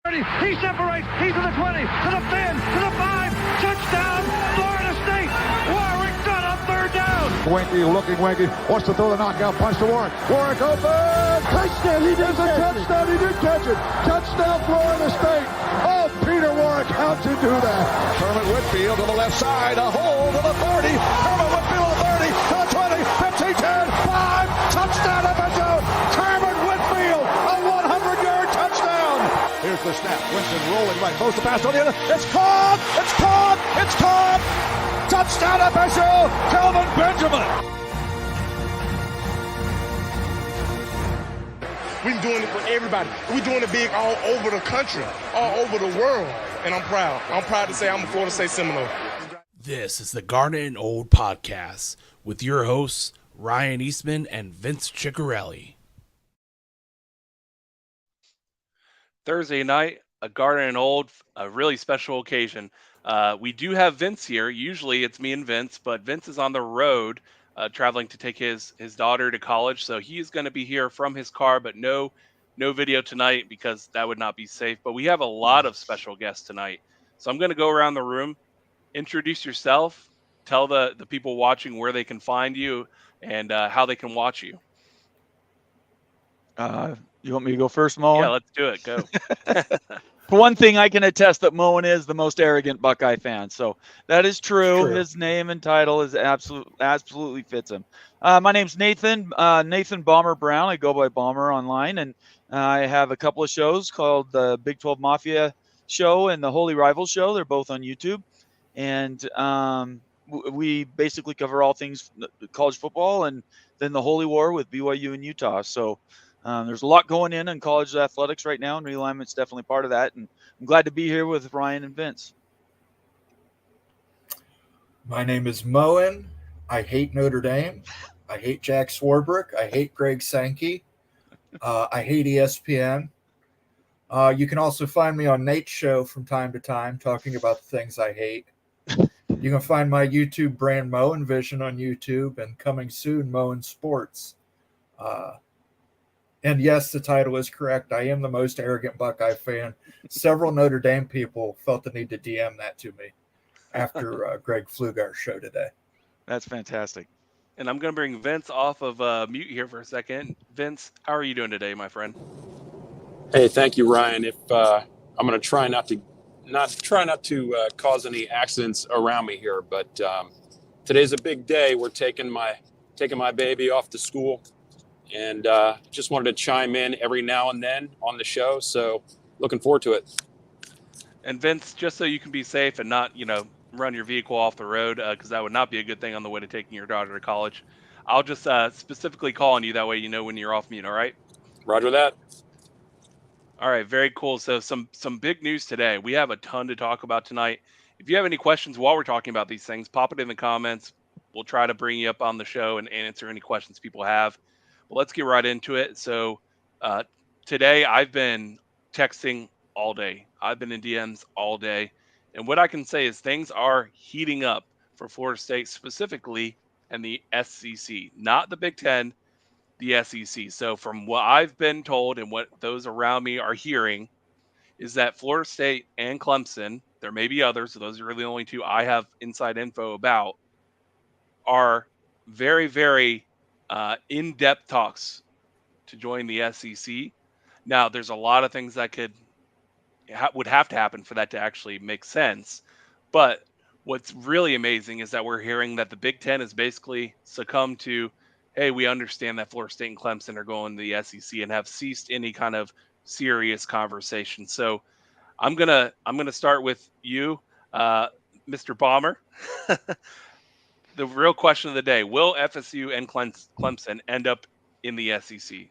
He separates. He's to the 20, to the 10, to the 5. Touchdown, Florida State. Warwick got up third down. Winky, wants to throw the knockout punch to Warwick. Warwick open. Touchdown. He does a touchdown. He did catch it. Touchdown, Florida State. Oh, Peter Warwick, how'd you do that? Kermit Whitfield to the left side. A hole to the 30. Kermit Whitfield to the 30, to the 20, 15, 10, 5. Touchdown, FSU. Kermit Whitfield, a 100-yard touchdown. Here's the snap. Winston rolling right. Close to pass on the other. It's caught! It's caught! It's caught! Touchdown, FSU! Kelvin Benjamin! We're doing it for everybody. We're doing it big all over the country, all over the world. And I'm proud. I'm proud to say I'm a Florida State Seminole. This is the Garnet and Old Podcast with your hosts, Ryan Eastman and Vince Ciccarelli. Thursday night, a Garnet and Old, a really special occasion. We do have Vince here. Usually it's me and Vince, but Vince is on the road traveling to take his daughter to college. So he is going to be here from his car, but no video tonight because that would not be safe. But we have a lot of special guests tonight. So I'm going to go around the room, introduce yourself, tell the people watching where they can find you and how they can watch you. You want me to go first, Moen? Yeah, let's do it. Go. For one thing, I can attest that Moen is the most arrogant Buckeye fan. So that is true. His name and title is absolutely fits him. My name's Nathan Bomber Brown. I go by Bomber online, and I have a couple of shows called the Big 12 Mafia Show and the Holy Rivals Show. They're both on YouTube. And we basically cover all things college football and then the Holy War with BYU and Utah. So there's a lot going in college athletics right now, and realignment's definitely part of that. And I'm glad to be here with Ryan and Vince. My name is Moen. I hate Notre Dame. I hate Jack Swarbrick. I hate Greg Sankey. I hate ESPN. You can also find me on Nate's show from time to time talking about the things I hate. You can find my YouTube brand Moen Vision on YouTube, and coming soon, Moen Sports. And yes, the title is correct. I am the most arrogant Buckeye fan. Several Notre Dame people felt the need to DM that to me after Greg Pflugart's show today. That's fantastic. And I'm going to bring Vince off of mute here for a second. Vince, how are you doing today, my friend? Hey, thank you, Ryan. I'm going to try not to cause any accidents around me here, but today's a big day. We're taking my baby off to school. And just wanted to chime in every now and then on the show. So looking forward to it. And Vince, just so you can be safe and not, run your vehicle off the road, because that would not be a good thing on the way to taking your daughter to college. I'll just specifically call on you. That way you know when you're off mute, all right? Roger that. All right, very cool. So some big news today. We have a ton to talk about tonight. If you have any questions while we're talking about these things, pop it in the comments. We'll try to bring you up on the show and answer any questions people have. Well, let's get right into it. So today I've been texting all day. I've been in DMs all day. And what I can say is things are heating up for Florida State specifically and the SEC, not the Big Ten, the SEC. So from what I've been told and what those around me are hearing is that Florida State and Clemson, there may be others, so those are really the only two I have inside info about, are very, very in-depth talks to join the SEC. Now, there's a lot of things that would have to happen for that to actually make sense. But what's really amazing is that we're hearing that the Big Ten has basically succumbed to, hey, we understand that Florida State and Clemson are going to the SEC and have ceased any kind of serious conversation. So I'm gonna start with you, Mr. Bomber. The real question of the day, will FSU and Clemson end up in the SEC?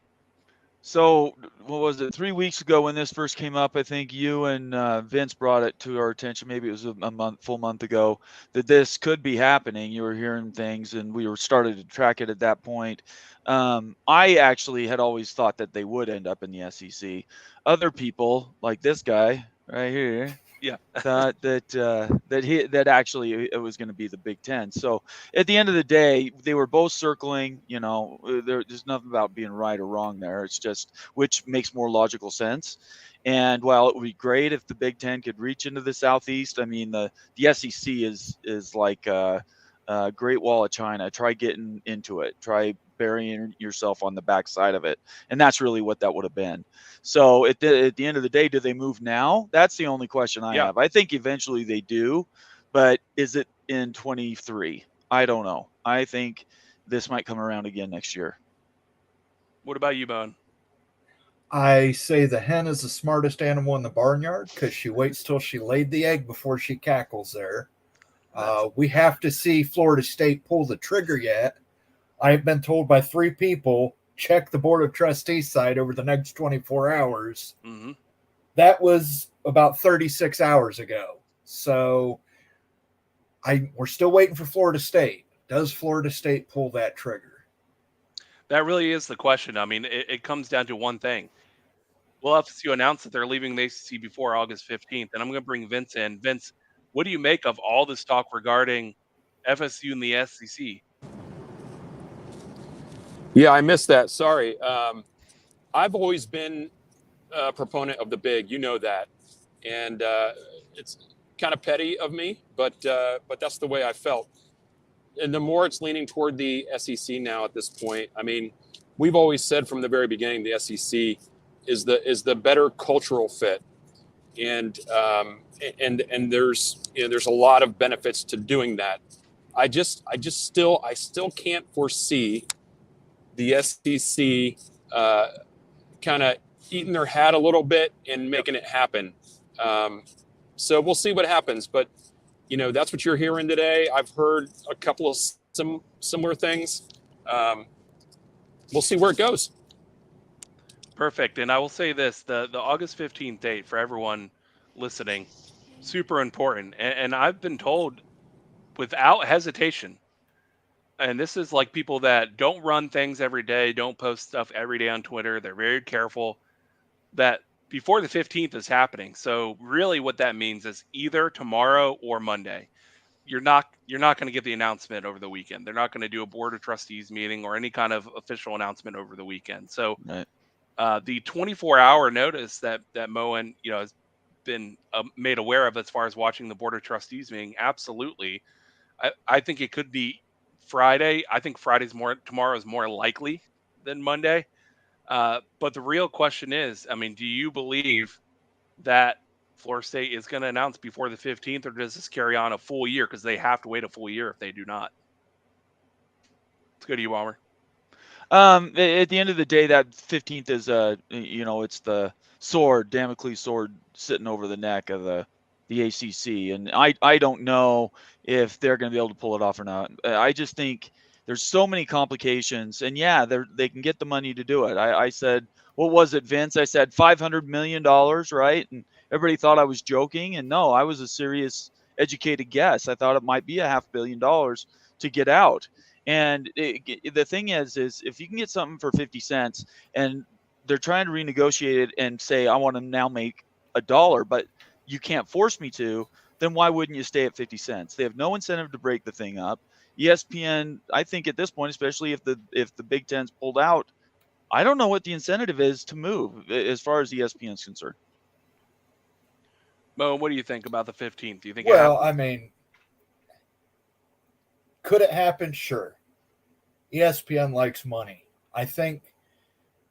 So what was it, 3 weeks ago when this first came up, I think you and Vince brought it to our attention. Maybe it was a full month ago that this could be happening. You were hearing things and we were started to track it at that point. I actually had always thought that they would end up in the SEC. Other people like this guy right here, Yeah. that actually it was going to be the Big Ten. So at the end of the day, they were both circling. There's nothing about being right or wrong there. It's just which makes more logical sense. And while it would be great if the Big Ten could reach into the Southeast, I mean the SEC is like a Great Wall of China. Try getting into it. Try burying yourself on the backside of it, and that's really what that would have been. So at the end of the day, do they move now? That's the only question I have. I think eventually they do, but is it in 23? I don't know. I think this might come around again next year. What about you, Bone? I say the hen is the smartest animal in the barnyard because she waits till she laid the egg before she cackles there. We have to see Florida State pull the trigger yet. I've been told by 3 people, check the Board of Trustees site over the next 24 hours. Mm-hmm. That was about 36 hours ago. So we're still waiting for Florida State. Does Florida State pull that trigger? That really is the question. I mean, it comes down to one thing. Will FSU announce that they're leaving the ACC before August 15th? And I'm going to bring Vince in. Vince, what do you make of all this talk regarding FSU and the SEC? Yeah, I missed that. Sorry. I've always been a proponent of the big, you know that, and it's kind of petty of me, but that's the way I felt. And the more it's leaning toward the SEC now at this point, I mean, we've always said from the very beginning the SEC is the better cultural fit, and there's there's a lot of benefits to doing that. I still can't foresee the SEC kind of eating their hat a little bit and making it happen. So we'll see what happens. But, that's what you're hearing today. I've heard a couple of similar things. We'll see where it goes. Perfect. And I will say this, the August 15th date for everyone listening, super important. And I've been told without hesitation, and this is like people that don't run things every day, don't post stuff every day on Twitter. They're very careful that before the 15th is happening. So really what that means is either tomorrow or Monday. You're not going to get the announcement over the weekend. They're not going to do a board of trustees meeting or any kind of official announcement over the weekend. So right. The 24-hour notice that Moen, has been made aware of as far as watching the board of trustees meeting, absolutely. I think it could be Friday. I think tomorrow is more likely than Monday. But the real question is, I mean, do you believe that Florida State is going to announce before the 15th, or does this carry on a full year? Because they have to wait a full year if they do not. Let's go to you, Walmer. At the end of the day, that 15th is it's the Damocles sword sitting over the neck of the ACC, and I don't know if they're going to be able to pull it off or not. I just think there's so many complications, and yeah, they can get the money to do it. I said, what was it, Vince? I said $500 million, right? And everybody thought I was joking, and no, I was a serious, educated guess. I thought it might be $500 million to get out. And the thing is if you can get something for 50 cents and they're trying to renegotiate it and say, I want to now make $1, but you can't force me to, then why wouldn't you stay at 50 cents? They have no incentive to break the thing up. ESPN, I think at this point, especially if the Big Ten's pulled out, I don't know what the incentive is to move as far as ESPN is concerned. Mo, what do you think about the 15th? Do you think I mean, could it happen? Sure. ESPN likes money. I think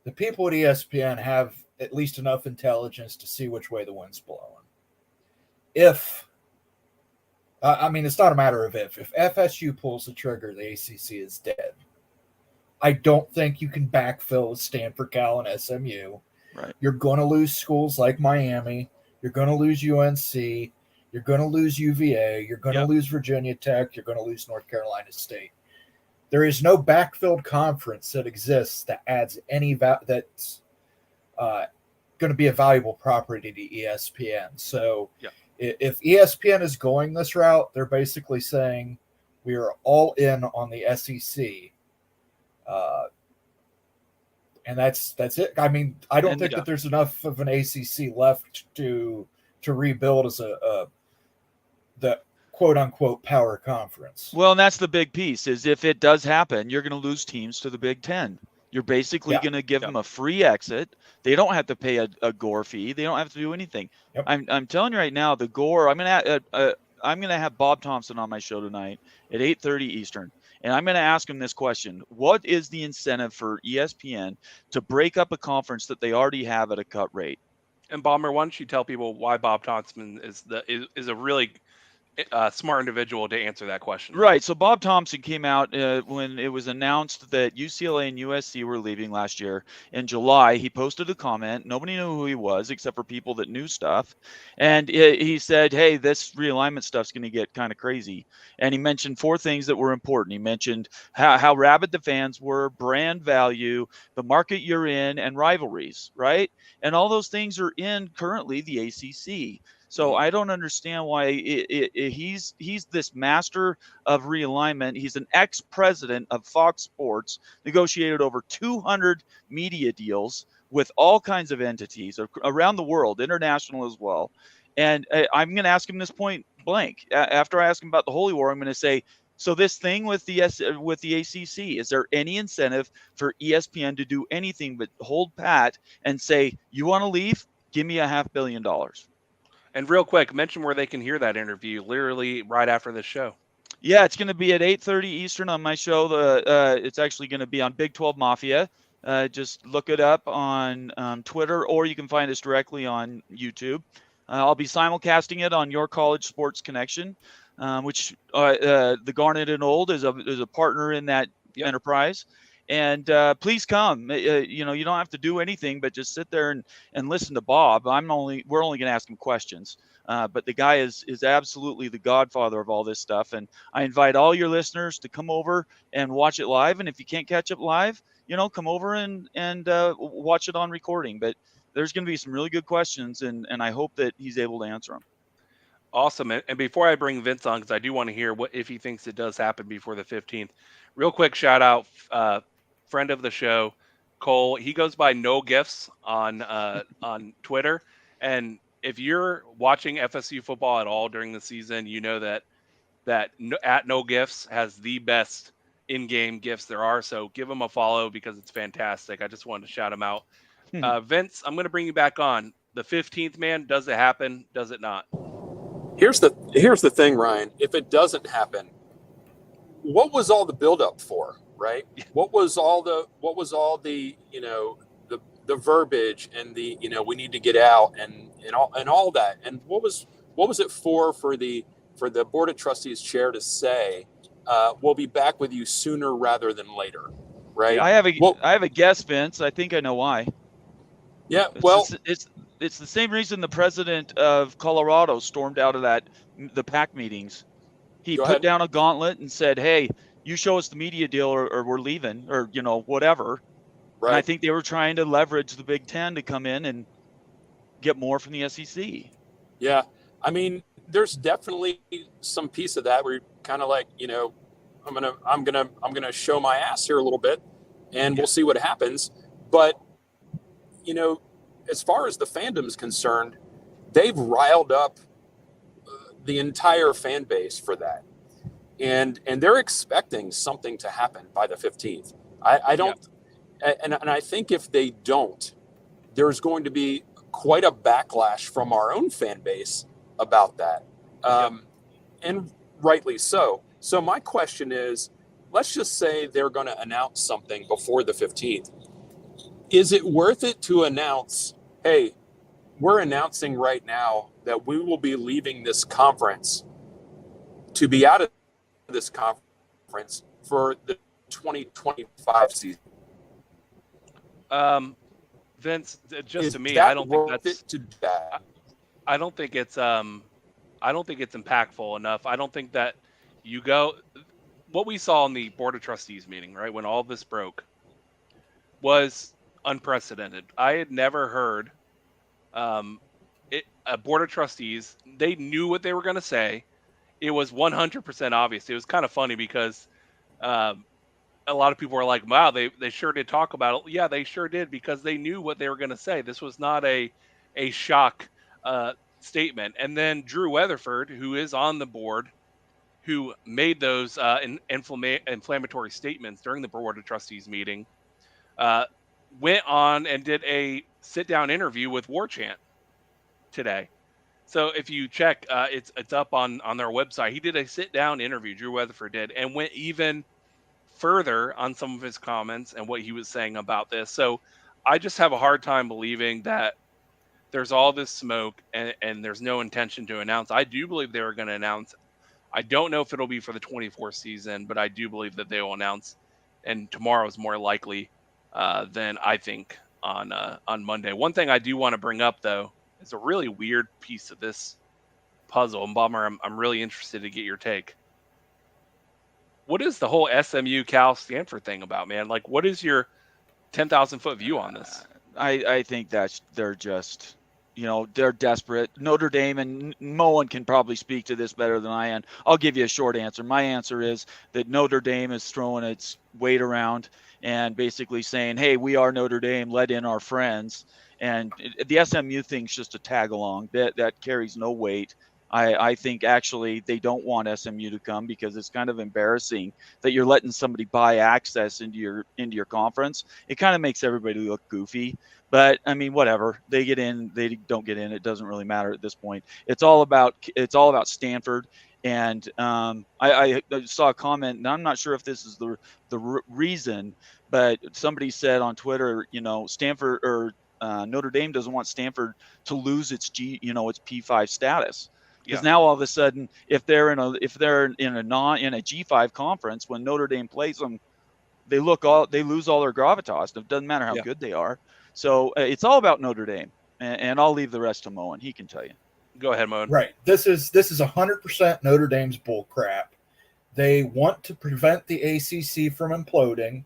the people at ESPN have at least enough intelligence to see which way the wind's blowing. It's not a matter of if. If FSU pulls the trigger, the ACC is dead. I don't think you can backfill with Stanford, Cal, and SMU. Right. You're going to lose schools like Miami. You're going to lose UNC. You're going to lose UVA. You're going to lose Virginia Tech. You're going to lose North Carolina State. There is no backfilled conference that exists that adds any that's going to be a valuable property to ESPN. So if ESPN is going this route, they're basically saying we are all in on the SEC. And that's it. I mean, I don't think that there's enough of an ACC left to to rebuild as the quote unquote power conference. Well, and that's the big piece is if it does happen, you're going to lose teams to the Big Ten. You're basically going to give them a free exit. They don't have to pay a Gore fee. They don't have to do anything. Yep. I'm telling you right now, the Gore. I'm going to have Bob Thompson on my show tonight at 8:30 Eastern, and I'm going to ask him this question: what is the incentive for ESPN to break up a conference that they already have at a cut rate? And Bomber, why don't you tell people why Bob Thompson is a really smart individual to answer that question? Right. So Bob Thompson came out when it was announced that UCLA and USC were leaving last year in July. He posted a comment. Nobody knew who he was except for people that knew stuff. And he said, hey, this realignment stuff's going to get kind of crazy. And he mentioned 4 things that were important. He mentioned how rabid the fans were, brand value, the market you're in, and rivalries, right? And all those things are in currently the ACC. So I don't understand why he's this master of realignment. He's an ex-president of Fox Sports, negotiated over 200 media deals with all kinds of entities around the world, international as well. And I'm going to ask him this point blank. After I ask him about the Holy War, I'm going to say, so this thing with the ACC, is there any incentive for ESPN to do anything but hold pat and say, you want to leave? Give me $500 million. And real quick, mention where they can hear that interview, literally right after this show. Yeah, it's going to be at 8:30 Eastern on my show. It's actually going to be on Big 12 Mafia. Just look it up on Twitter, or you can find us directly on YouTube. I'll be simulcasting it on Your College Sports Connection, which the Garnet and Old is a partner in that enterprise. And please come. You don't have to do anything but just sit there and listen to Bob. We're only going to ask him questions. But the guy is absolutely the godfather of all this stuff. And I invite all your listeners to come over and watch it live. And if you can't catch it live, come over and watch it on recording. But there's going to be some really good questions, and I hope that he's able to answer them. Awesome. And before I bring Vince on, because I do want to hear if he thinks it does happen before the 15th, real quick shout out, friend of the show, Cole. He goes by No Gifts on Twitter. And if you're watching FSU football at all during the season, you know that at No Gifts has the best in-game gifts there are. So give him a follow because it's fantastic. I just wanted to shout him out. Vince, I'm going to bring you back on. The 15th, man, does it happen? Does it not? Here's the thing, Ryan. If it doesn't happen, what was all the buildup for, right? What was all the the verbiage and the we need to get out and all that, and what was it for the Board of Trustees chair to say we'll be back with you sooner rather than later, right? I have a guess, Vince. I think I know why. Yeah, it's the same reason the president of Colorado stormed out of the PAC meetings. He put down a gauntlet and said, hey, you show us the media deal or we're leaving, or whatever. Right. And I think they were trying to leverage the Big Ten to come in and get more from the SEC. Yeah. I mean, there's definitely some piece of that where you're kind of like, I'm gonna show my ass here a little bit and we'll see what happens. But as far as the fandom is concerned, they've riled up the entire fan base for that, and they're expecting something to happen by the 15th. I don't, and I think if they don't, there's going to be quite a backlash from our own fan base about that, and rightly so. So my question is, let's just say they're going to announce something before the 15th. Is it worth it to announce, hey, we're announcing right now that we will be leaving this conference to be out of this conference for the 2025 season? Vince, just to me, I don't think that's I don't think it's impactful enough. I don't think that what we saw in the Board of Trustees meeting, right, when all this broke, was unprecedented. I had never heard a Board of Trustees. They knew what they were going to say. It was 100% obvious. It was kind of funny because a lot of people were like, wow, they sure did talk about it. Yeah, they sure did, because they knew what they were going to say. This was not a shock statement. And then Drew Weatherford, who is on the board, who made those inflammatory statements during the Board of Trustees meeting, went on and did a sit-down interview with War Chant today. So if you check, it's up on their website. He did a sit-down interview, Drew Weatherford did, and went even further on some of his comments and what he was saying about this. So I just have a hard time believing that there's all this smoke and there's no intention to announce. I do believe they were going to announce. I don't know if it'll be for the 24th season, but I do believe that they will announce. And tomorrow is more likely than I think on Monday. One thing I do want to bring up though is a really weird piece of this puzzle. And Bomber, I'm really interested to get your take. What is the whole SMU Cal Stanford thing about, man? Like, what is your 10,000 foot view on this? I think that they're just, they're desperate. Notre Dame, and Moen can probably speak to this better than I am. I'll give you a short answer. My answer is that Notre Dame is throwing its weight around and basically saying, hey, we are Notre Dame, let in our friends. And the SMU thing's just a tag along that carries no weight. I think actually they don't want SMU to come because it's kind of embarrassing that you're letting somebody buy access into your conference. It kind of makes everybody look goofy. But I mean, whatever. They get in, they don't get in. It doesn't really matter at this point. It's all about Stanford. And I saw a comment, and I'm not sure if this is the reason, but somebody said on Twitter, Stanford or Notre Dame doesn't want Stanford to lose its P5 status. Because now all of a sudden, if they're in a G5 conference, when Notre Dame plays them, they lose all their gravitas. It doesn't matter how good they are. So it's all about Notre Dame, and I'll leave the rest to Moen. He can tell you. Go ahead, Moen. Right. This is 100% Notre Dame's bull crap. They want to prevent the ACC from imploding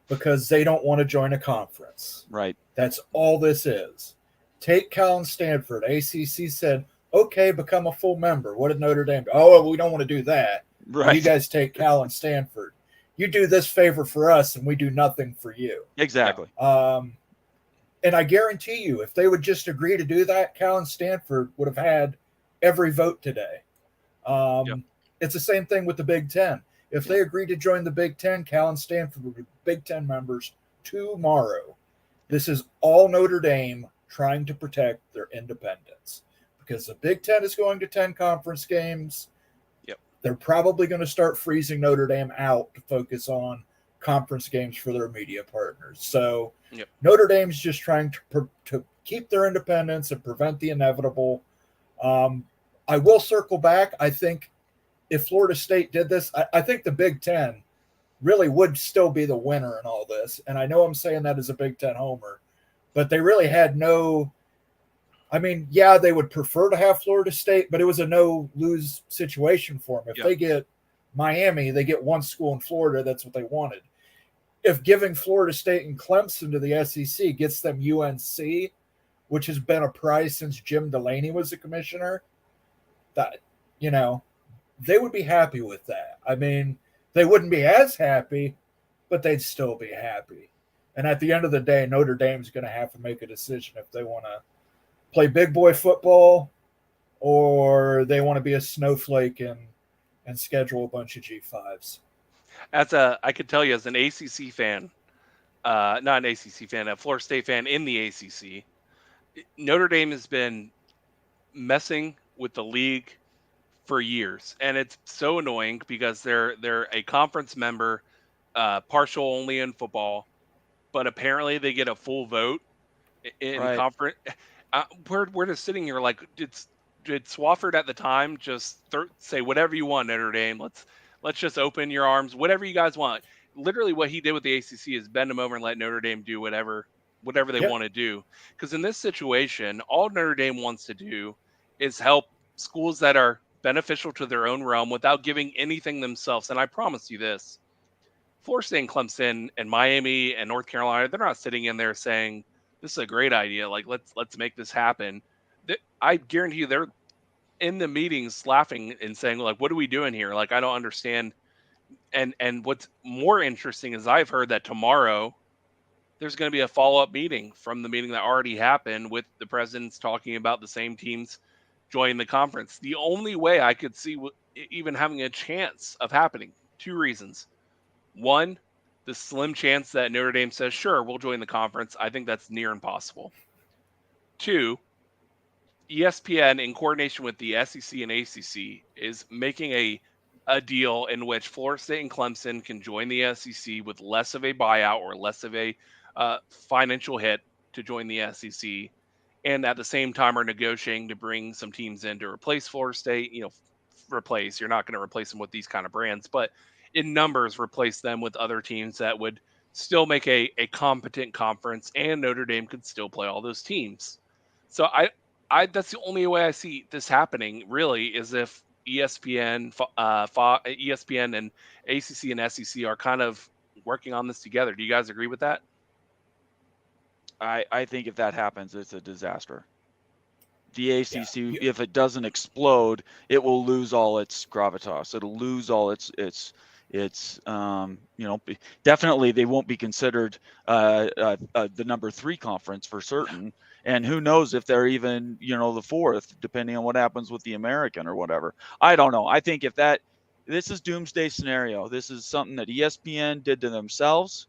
because they don't want to join a conference. Right. That's all this is. Take Cal and Stanford. ACC said, okay, become a full member. What did Notre Dame do? Oh, well, we don't want to do that. Right. Well, you guys take Cal and Stanford. You do this favor for us, and we do nothing for you. Exactly. And I guarantee you, if they would just agree to do that, Cal and Stanford would have had every vote today. It's the same thing with the Big Ten. If they agreed to join the Big Ten, Cal and Stanford would be Big Ten members tomorrow. This is all Notre Dame trying to protect their independence. Because the Big Ten is going to 10 conference games. They're probably going to start freezing Notre Dame out to focus on conference games for their media partners. So Notre Dame's just trying to keep their independence and prevent the inevitable. I will circle back. I think if Florida State did this, I think the Big Ten really would still be the winner in all this. And I know I'm saying that as a Big Ten homer, but they really had no – I mean, yeah, they would prefer to have Florida State, but it was a no-lose situation for them. If they get Miami, they get one school in Florida. That's what they wanted. If giving Florida State and Clemson to the SEC gets them UNC, which has been a prize since Jim Delaney was the commissioner, that, they would be happy with that. I mean, they wouldn't be as happy, but they'd still be happy. And at the end of the day, Notre Dame's going to have to make a decision if they want to play big boy football or they want to be a snowflake and schedule a bunch of G5s. I could tell you as an ACC fan, not an ACC fan, a Florida State fan in the ACC, Notre Dame has been messing with the league for years. And it's so annoying because they're a conference member, partial only in football, but apparently they get a full vote in conference. We're just sitting here like, did Swafford at the time just say whatever you want, Notre Dame? Let's just open your arms, whatever you guys want. Literally, what he did with the ACC is bend them over and let Notre Dame do whatever they want to do. Because in this situation, all Notre Dame wants to do is help schools that are beneficial to their own realm without giving anything themselves. And I promise you this: Florida State and Clemson and Miami and North Carolina, they're not sitting in there saying, this is a great idea. Like, let's make this happen. I guarantee you they're in the meetings laughing and saying, like, what are we doing here? Like, I don't understand. And what's more interesting is I've heard that tomorrow there's going to be a follow-up meeting from the meeting that already happened with the presidents talking about the same teams join the conference. The only way I could see even having a chance of happening, two reasons. One, the slim chance that Notre Dame says, sure, we'll join the conference. I think that's near impossible. Two, ESPN, in coordination with the SEC and ACC, is making a deal in which Florida State and Clemson can join the SEC with less of a buyout or less of a financial hit to join the SEC, and at the same time are negotiating to bring some teams in to replace Florida State. You're not going to replace them with these kind of brands, but in numbers, replace them with other teams that would still make a competent conference, and Notre Dame could still play all those teams. So that's the only way I see this happening, really, is if ESPN, ESPN and ACC and SEC are kind of working on this together. Do you guys agree with that? I think if that happens, it's a disaster. The ACC, if it doesn't explode, it will lose all its gravitas. It'll lose all its definitely they won't be considered the number 3 conference for certain. And who knows if they're even, the 4th, depending on what happens with the American or whatever. I don't know. I think this is doomsday scenario. This is something that ESPN did to themselves.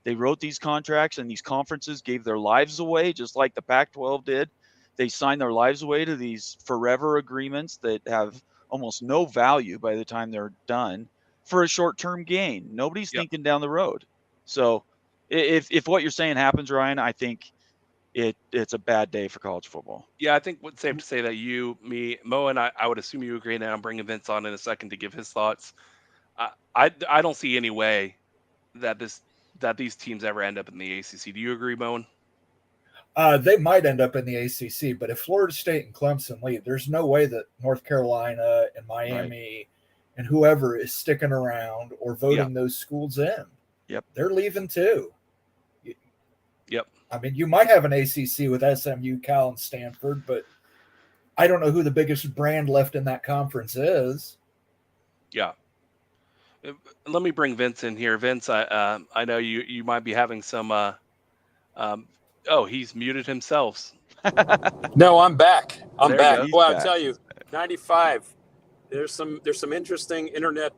They wrote these contracts, and these conferences gave their lives away, just like the Pac-12 did. They signed their lives away to these forever agreements that have almost no value by the time they're done for a short-term gain. Nobody's thinking down the road. So if what you're saying happens, Ryan, I think it's a bad day for college football. Yeah, I think it's safe to say that you, me, Mo, and I would assume you agree, and I'm bringing Vince on in a second to give his thoughts. I don't see any way that these teams ever end up in the ACC. Do you agree, Moen? They might end up in the ACC, but if Florida State and Clemson leave, there's no way that North Carolina and Miami and whoever is sticking around or voting those schools in. Yep. They're leaving too. Yep. I mean, you might have an ACC with SMU, Cal, and Stanford, but I don't know who the biggest brand left in that conference is. Yeah. Let me bring Vince in here. Vince, I know you might be having some. He's muted himself. No, I'm back. I'm back. Well, I'll tell you, 95. There's some interesting internet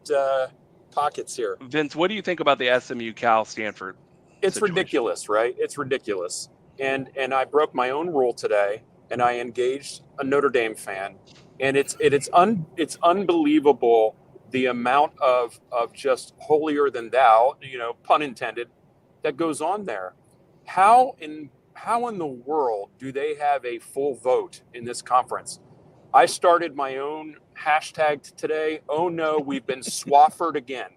pockets here. Vince, what do you think about the SMU, Cal, Stanford? It's situation? ridiculous, right? It's ridiculous. And I broke my own rule today, and I engaged a Notre Dame fan, and it's unbelievable the amount of just holier than thou, pun intended, that goes on there. How in the world do they have a full vote in this conference? I started my own hashtag today. Oh no, we've been Swafford again,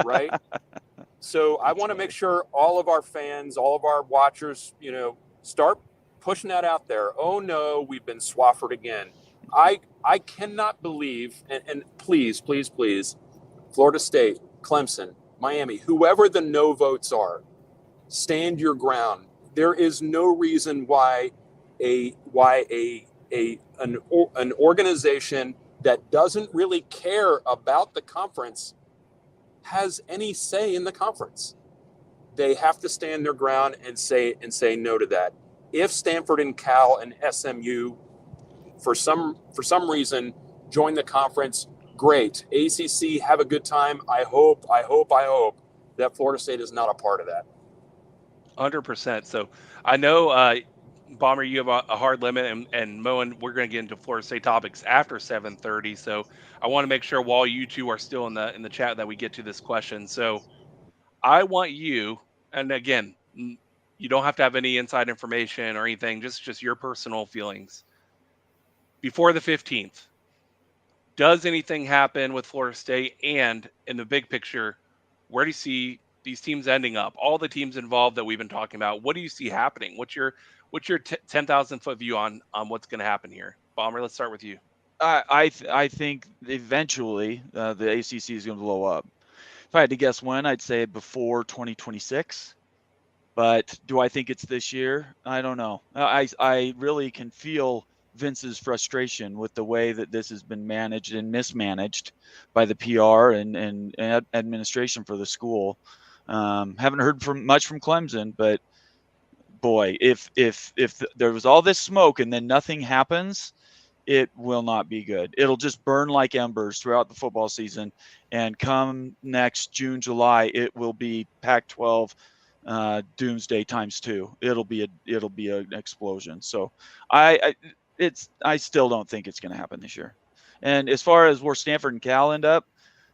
right? So I want to make sure all of our fans, all of our watchers, start pushing that out there. Oh no, we've been Swafford again. I cannot believe, and please, Florida State, Clemson, Miami, whoever the no votes are, stand your ground. There is no reason why an organization that doesn't really care about the conference has any say in the conference. They have to stand their ground and say no to that. If Stanford and Cal and SMU for some reason join the conference, great. ACC, have a good time. I hope that Florida State is not a part of that. 100%. So I know, Bomber, you have a hard limit, and Moen, we're going to get into Florida State topics after 7:30. So I want to make sure while you two are still in the chat that we get to this question. So I want you, and again, you don't have to have any inside information or anything, just your personal feelings. Before the 15th, does anything happen with Florida State? And in the big picture, where do you see these teams ending up? All the teams involved that we've been talking about, what do you see happening? What's your 10,000-foot view on what's going to happen here? Bomber, let's start with you. I think eventually the ACC is going to blow up. If I had to guess when, I'd say before 2026. But do I think it's this year? I don't know. I really can feel Vince's frustration with the way that this has been managed and mismanaged by the PR and administration for the school. Haven't heard much from Clemson, but boy, if there was all this smoke and then nothing happens, it will not be good. It'll just burn like embers throughout the football season, and come next June, July, it will be Pac-12 doomsday times 2. It'll be an explosion. So I still don't think it's going to happen this year. And as far as where Stanford and Cal end up,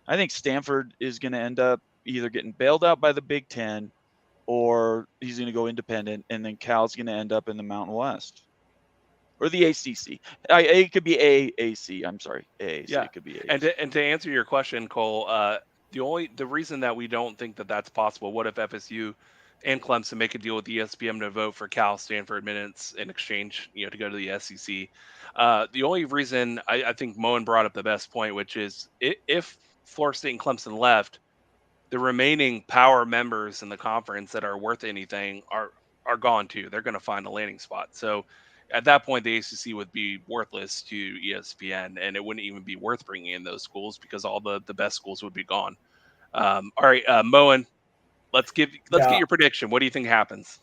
I think Stanford is going to end up either getting bailed out by the Big Ten, or he's going to go independent, and then Cal's going to end up in the Mountain West. Or the ACC. It could be AAC. I'm sorry, AAC. Yeah. It could be AAC. And to answer your question, Cole, the reason that we don't think that that's possible, what if FSU and Clemson make a deal with ESPN to vote for Cal, Stanford minutes in exchange, to go to the SEC? The only reason I think Moen brought up the best point, which is if Florida State and Clemson left, the remaining power members in the conference that are worth anything are gone too. They're going to find a landing spot. So at that point, the ACC would be worthless to ESPN, and it wouldn't even be worth bringing in those schools because all the best schools would be gone. All right, Moen, let's get your prediction. What do you think happens?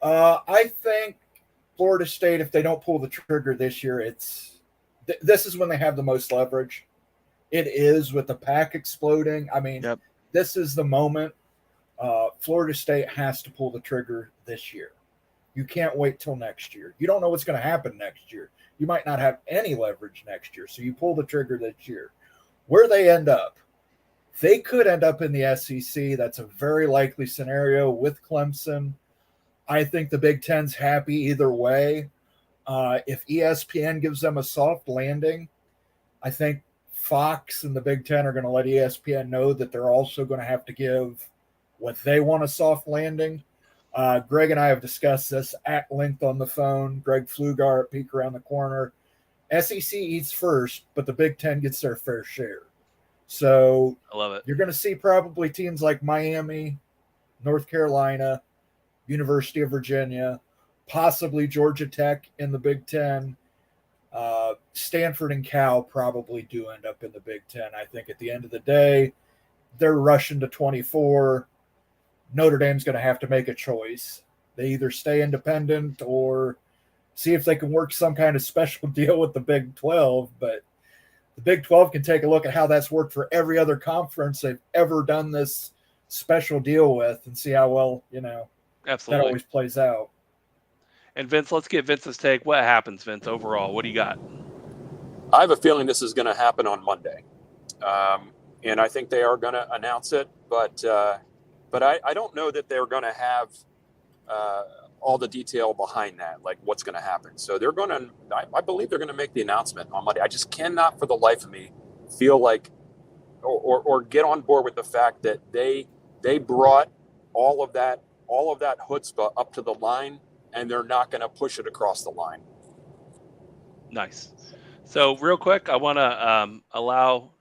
I think Florida State, if they don't pull the trigger this year, this is when they have the most leverage. It is with the pack exploding. I mean, This is the moment. Florida State has to pull the trigger this year. You can't wait till next year. You don't know what's going to happen next year. You might not have any leverage next year, so you pull the trigger this year. Where they end up, they could end up in the SEC. That's a very likely scenario with Clemson. I think the Big Ten's happy either way. If ESPN gives them a soft landing, I think Fox and the Big Ten are going to let ESPN know that they're also going to have to give what they want a soft landing. Greg and I have discussed this at length on the phone. Greg Flugar at Peek Around the Corner. SEC eats first, but the Big Ten gets their fair share. So I love it. You're going to see probably teams like Miami, North Carolina, University of Virginia, possibly Georgia Tech in the Big Ten. Stanford and Cal probably do end up in the Big Ten. I think at the end of the day, they're rushing to 24. Notre Dame's going to have to make a choice. They either stay independent or see if they can work some kind of special deal with the Big 12. But the Big 12 can take a look at how that's worked for every other conference they've ever done this special deal with and see how well, Absolutely. that always plays out. And Vince, let's get Vince's take. What happens, Vince, overall? What do you got? I have a feeling this is going to happen on Monday. And I think they are going to announce it, but I don't know that they're going to have all the detail behind that, like what's going to happen. So I believe they're going to make the announcement on Monday. I just cannot for the life of me feel like or get on board with the fact that they brought all of that chutzpah up to the line, and they're not going to push it across the line. Nice. So real quick, I want to allow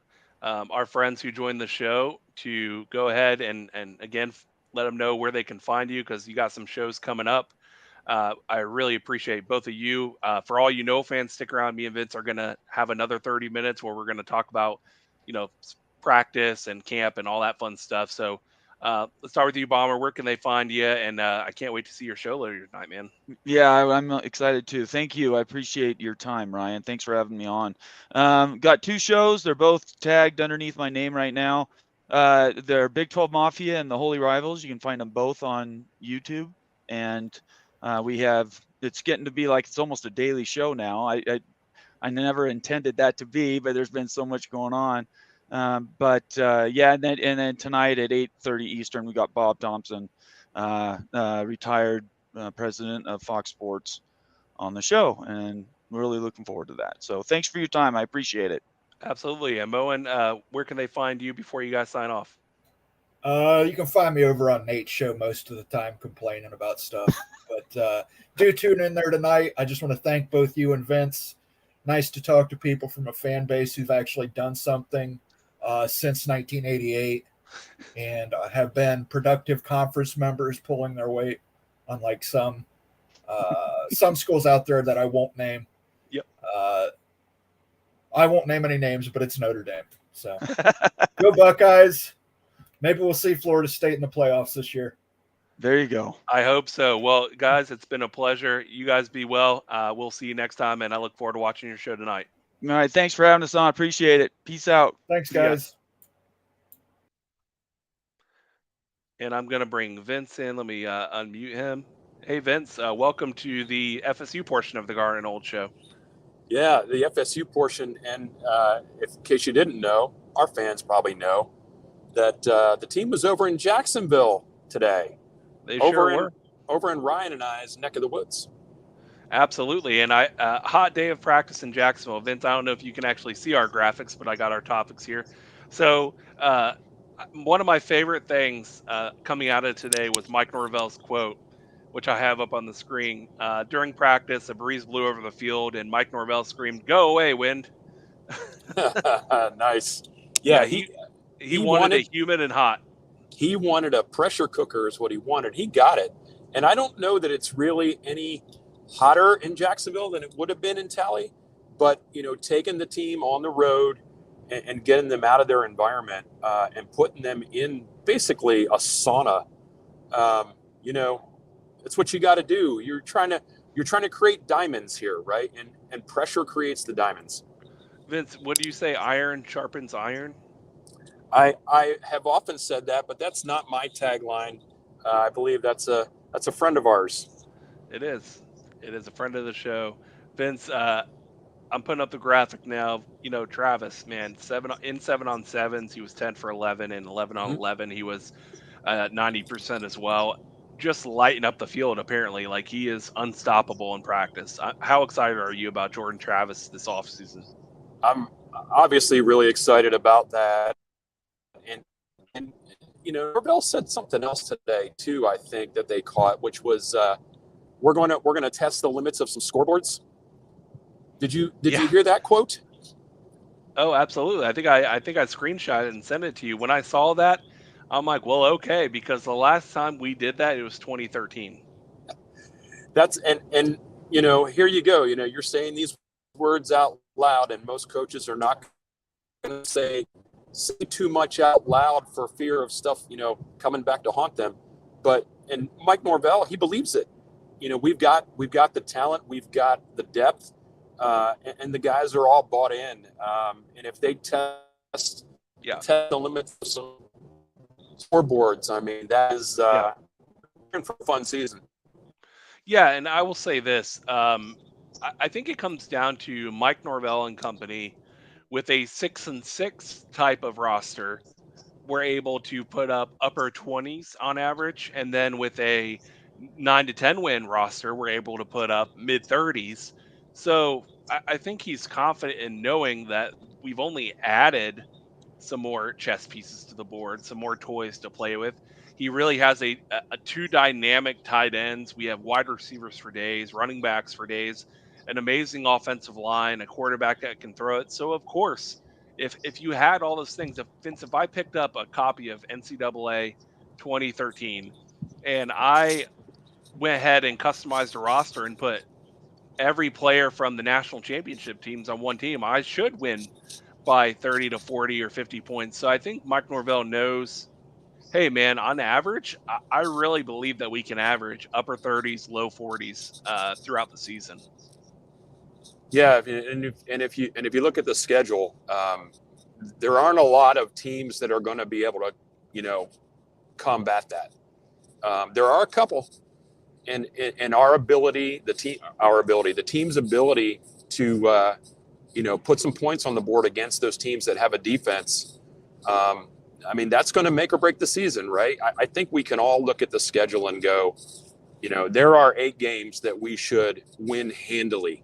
our friends who joined the show to go ahead and again, let them know where they can find you, because you got some shows coming up. I really appreciate both of you. For all fans, stick around. Me and Vince are going to have another 30 minutes where we're going to talk about, practice and camp and all that fun stuff. So let's start with you, Bomber. Where can they find you? And I can't wait to see your show later tonight, man. Yeah, I'm excited too. Thank you. I appreciate your time, Ryan. Thanks for having me on. Got 2 shows. They're both tagged underneath my name right now. They're Big 12 Mafia and the Holy Rivals. You can find them both on YouTube. And it's getting to be like it's almost a daily show now. I never intended that to be, but there's been so much going on. And then tonight at 8:30 Eastern, we got Bob Thompson, retired president of Fox Sports, on the show, and we're really looking forward to that. So thanks for your time. I appreciate it. Absolutely. And Moen, where can they find you before you guys sign off? You can find me over on Nate's show most of the time complaining about stuff. But do tune in there tonight. I just want to thank both you and Vince. Nice to talk to people from a fan base who've actually done something since 1988 and have been productive conference members pulling their weight, unlike some schools out there that I won't name. Yep. I won't name any names, but it's Notre Dame. So go Buckeyes. Maybe we'll see Florida State in the playoffs this year. There you go. I hope so. Well, guys, it's been a pleasure. You guys be well. We'll see you next time, and I look forward to watching your show tonight. All right. Thanks for having us on. Appreciate it. Peace out. Thanks, See ya. guys. And I'm going to bring Vince in. Let me unmute him. Hey, Vince, welcome to the FSU portion of the Garden Old Show. Yeah, the FSU portion, and in case you didn't know, our fans probably know that the team was over in Jacksonville today. They sure were. Over in Ryan and I's neck of the woods. Absolutely. And hot day of practice in Jacksonville. Vince, I don't know if you can actually see our graphics, but I got our topics here. So one of my favorite things coming out of today was Mike Norvell's quote, which I have up on the screen. During practice, a breeze blew over the field, and Mike Norvell screamed, "Go away, wind." Nice. Yeah, he wanted it humid and hot. He wanted a pressure cooker is what he wanted. He got it. And I don't know that it's really any hotter in Jacksonville than it would have been in Tally. But, taking the team on the road and getting them out of their environment and putting them in basically a sauna, it's what you got to do. You're trying to create diamonds here, right? And pressure creates the diamonds. Vince, what do you say? Iron sharpens iron? I have often said that, but that's not my tagline. I believe that's a friend of ours. It is. It is a friend of the show. Vince, I'm putting up the graphic now. Travis, man, 7 on 7s, he was 10 for 11, and 11 on 11, he was 90% as well. Just lighting up the field, apparently. Like, he is unstoppable in practice. How excited are you about Jordan Travis this offseason? I'm obviously really excited about that. And Norvell said something else today too, I think, that they caught, which was we're going to test the limits of some scoreboards. Did you hear that quote? Oh, absolutely. I think I screenshot it and sent it to you. When I saw that, I'm like, well, okay, because the last time we did that, it was 2013. That's and here you go. You're saying these words out loud, and most coaches are not going to say too much out loud for fear of stuff, coming back to haunt them. And Mike Norvell, he believes it. We've got the talent, we've got the depth, and the guys are all bought in. And if they test the limits of some scoreboards, I mean, that is for a fun season. Yeah, and I will say this. I think it comes down to Mike Norvell and company. With a 6-6 type of roster, we're able to put up upper 20s on average. And then with a 9-10 win roster, we're able to put up mid 30s. So I think he's confident in knowing that we've only added some more chess pieces to the board, some more toys to play with. He really has a two dynamic tight ends. We have wide receivers for days, running backs for days, an amazing offensive line, a quarterback that can throw it. So, of course, if you had all those things, if I picked up a copy of NCAA 2013 and I went ahead and customized a roster and put every player from the national championship teams on one team, I should win by 30 to 40 or 50 points. So I think Mike Norvell knows, hey, man, on average, I really believe that we can average upper 30s, low 40s throughout the season. Yeah, and if you look at the schedule, there aren't a lot of teams that are going to be able to, combat that. There are a couple, and the team's ability to, put some points on the board against those teams that have a defense. That's going to make or break the season, right? I think we can all look at the schedule and go, there are 8 games that we should win handily.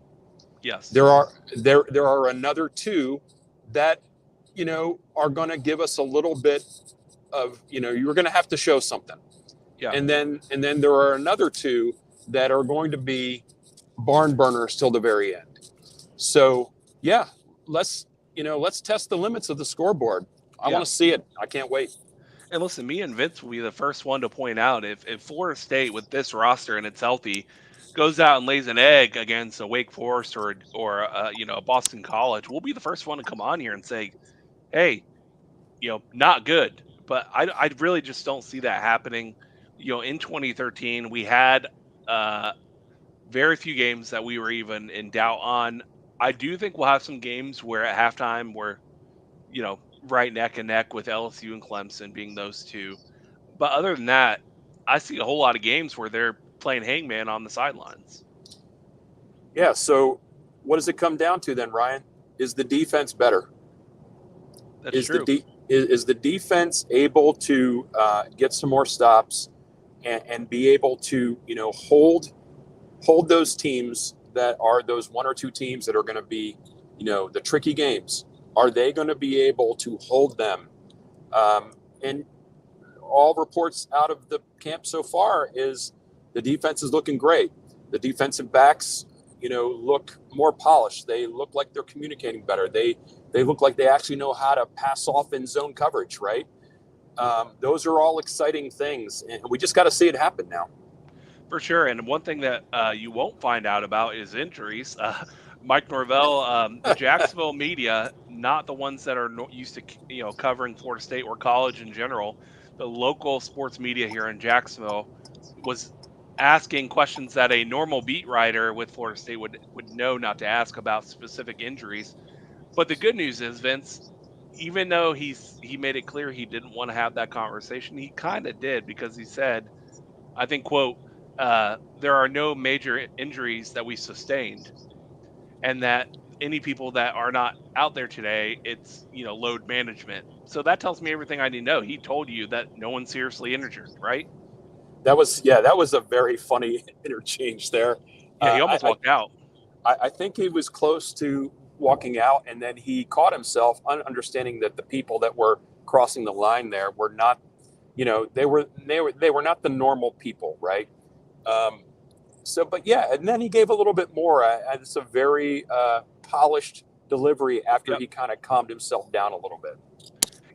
Yes. There are another 2 that, are going to give us a little bit of, you're going to have to show something. Yeah. And then there are another 2 that are going to be barn burners till the very end. So yeah, let's test the limits of the scoreboard. I want to see it. I can't wait. And listen, me and Vince will be the first one to point out if Florida State with this roster and it's healthy goes out and lays an egg against a Wake Forest or a Boston College, we'll be the first one to come on here and say, hey, not good. But I really just don't see that happening. in 2013, we had very few games that we were even in doubt on. I do think we'll have some games where at halftime we're, right neck and neck with LSU and Clemson being those two. But other than that, I see a whole lot of games where they're playing hangman on the sidelines. Yeah. So what does it come down to then, Ryan? Is the defense better? That's true. Is the defense able to get some more stops and be able to hold those teams that are those one or two teams that are going to be the tricky games? Are they going to be able to hold them? And all reports out of the camp so far is the defense is looking great. The defensive backs look more polished. They look like they're communicating better. They look like they actually know how to pass off in zone coverage, right? Those are all exciting things, and we just got to see it happen now. For sure. And one thing that you won't find out about is injuries. Mike Norvell, the Jacksonville media, not the ones that are used to covering Florida State or college in general, the local sports media here in Jacksonville was asking questions that a normal beat writer with Florida State would know not to ask about specific injuries. But the good news is, Vince, even though he made it clear he didn't want to have that conversation, he kind of did, because he said, I think, quote, there are no major injuries that we sustained, and that any people that are not out there today, it's, load management. So that tells me everything I need to know. He told you that no one's seriously injured, right? That was a very funny interchange there. Yeah, he almost walked out. I think he was close to walking out, and then he caught himself understanding that the people that were crossing the line there were not, they were not the normal people, right? But yeah, and then he gave a little bit more. It's a very polished delivery after he kind of calmed himself down a little bit.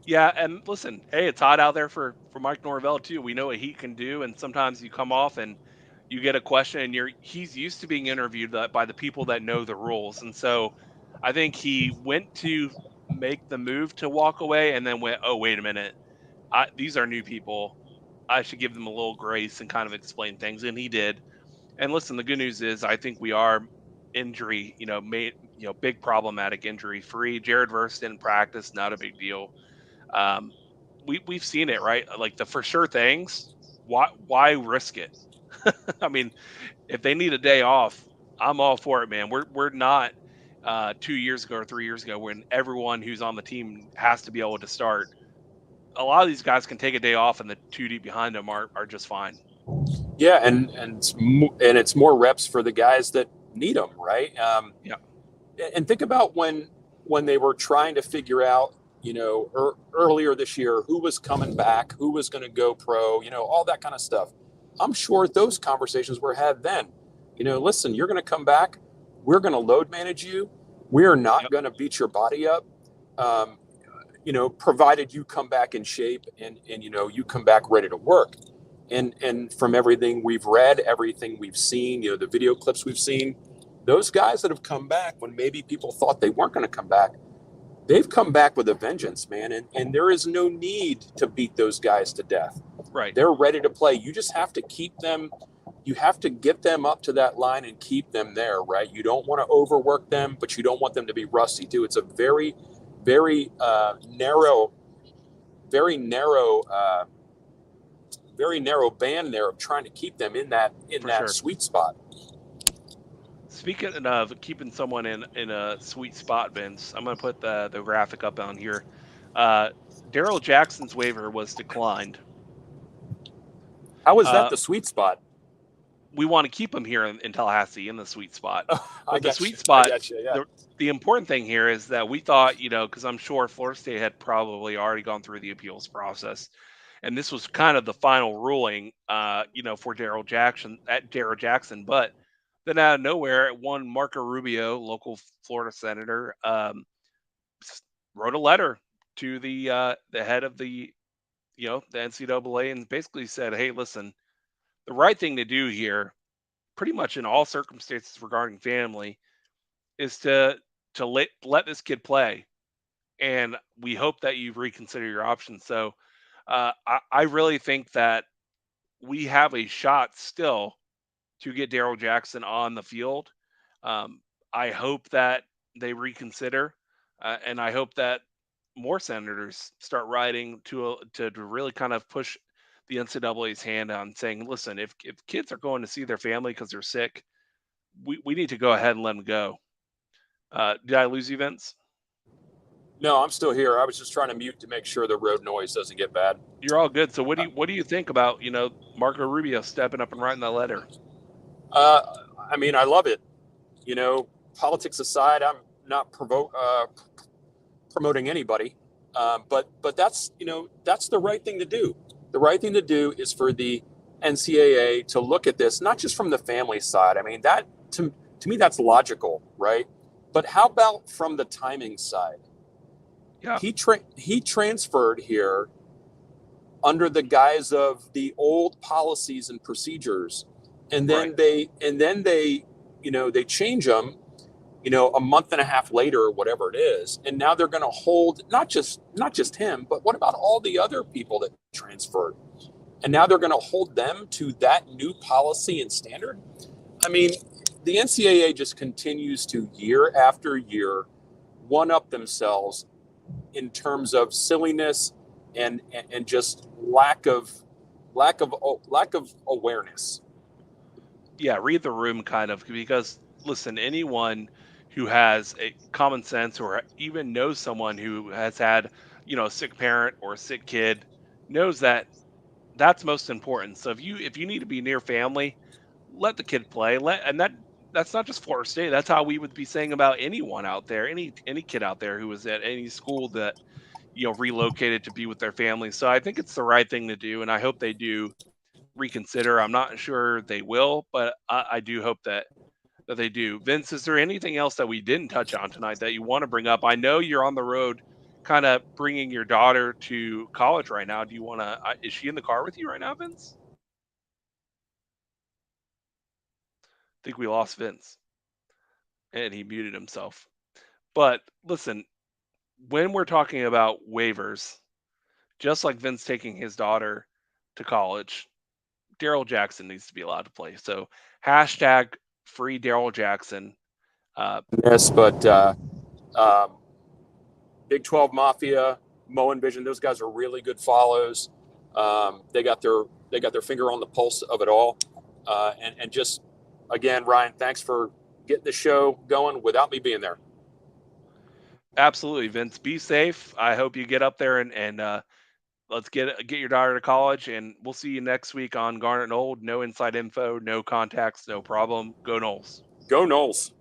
Yeah, and listen, hey, it's hot out there for Mike Norvell too. We know what he can do, and sometimes you come off and you get a question, and he's used to being interviewed by the people that know the rules, and so I think he went to make the move to walk away, and then went, oh, wait a minute, these are new people. I should give them a little grace and kind of explain things, and he did. And listen, the good news is I think we are injury, big problematic injury free. Jared Verse didn't practice, not a big deal. Um, we've seen it, right? Like the for sure things. Why risk it? I mean, if they need a day off, I'm all for it, man. We're not 2 years ago or 3 years ago when everyone who's on the team has to be able to start. A lot of these guys can take a day off, and the two deep behind them are just fine. Yeah, and it's more reps for the guys that need them, right? Yeah. And think about when they were trying to figure out, earlier this year, who was coming back, who was going to go pro, all that kind of stuff. I'm sure those conversations were had then. Listen, you're going to come back. We're going to load manage you. We're not going to beat your body up. Provided you come back in shape and you come back ready to work. And from everything we've read, everything we've seen, the video clips we've seen, those guys that have come back when maybe people thought they weren't going to come back, they've come back with a vengeance, man. And there is no need to beat those guys to death. Right. They're ready to play. You just have to keep them. You have to get them up to that line and keep them there, right? You don't want to overwork them, but you don't want them to be rusty too. It's a very, very narrow band there of trying to keep them in that sure. sweet spot. Speaking of keeping someone in a sweet spot, Vince, I'm going to put the graphic up on here. Darrell Jackson's waiver was declined. How was that the sweet spot? We want to keep him here in Tallahassee in the sweet spot. But the sweet spot, yeah. the important thing here is that we thought, because I'm sure Florida State had probably already gone through the appeals process, and this was kind of the final ruling, for Darrell Jackson. But then out of nowhere, one Marco Rubio, local Florida senator, wrote a letter to the head of the NCAA, and basically said, hey, listen, the right thing to do here, pretty much in all circumstances regarding family, is to let this kid play, and we hope that you reconsider your options. So I really think that we have a shot still to get Daryl Jackson on the field. I hope that they reconsider, and I hope that more senators start writing to really kind of push the NCAA's hand on saying, listen, if kids are going to see their family because they're sick, we need to go ahead and let them go. Did I lose you, Vince? No, I'm still here. I was just trying to mute to make sure the road noise doesn't get bad. You're all good. So what do you think about Marco Rubio stepping up and writing that letter? I mean, I love it. Politics aside, I'm not promoting anybody, but that's that's the right thing to do. The right thing to do is for the NCAA to look at this not just from the family side. I mean, that to me that's logical, right? But how about from the timing side? Yeah. He transferred here under the guise of the old policies and procedures, and then Right. they change them, a month and a half later or whatever it is, and now they're going to hold not just him, but what about all the other people that transferred? And now they're going to hold them to that new policy and standard. I mean, the NCAA just continues to year after year one up themselves in terms of silliness and just lack of awareness. Yeah, read the room kind of, because listen, anyone who has a common sense or even knows someone who has had, a sick parent or a sick kid knows that that's most important. So if you need to be near family, let the kid play. That's not just Florida State. That's how we would be saying about anyone out there, any kid out there who was at any school that, relocated to be with their family. So I think it's the right thing to do, and I hope they do reconsider. I'm not sure they will, but I do hope that they do. Vince, is there anything else that we didn't touch on tonight that you want to bring up? I know you're on the road, kind of bringing your daughter to college right now. Do you want to? Is she in the car with you right now, Vince? I think we lost Vince, and he muted himself. But listen, when we're talking about waivers, just like Vince taking his daughter to college, Daryl Jackson needs to be allowed to play. So hashtag free Daryl Jackson. Yes, but Big 12 Mafia, Moen Vision, those guys are really good follows. They got their finger on the pulse of it all. And just again, Ryan, thanks for getting the show going without me being there. Absolutely, Vince. Be safe. I hope you get up there and let's get your daughter to college, and we'll see you next week on Garnet and Old. No inside info, no contacts, no problem. Go Knowles. Go Knowles.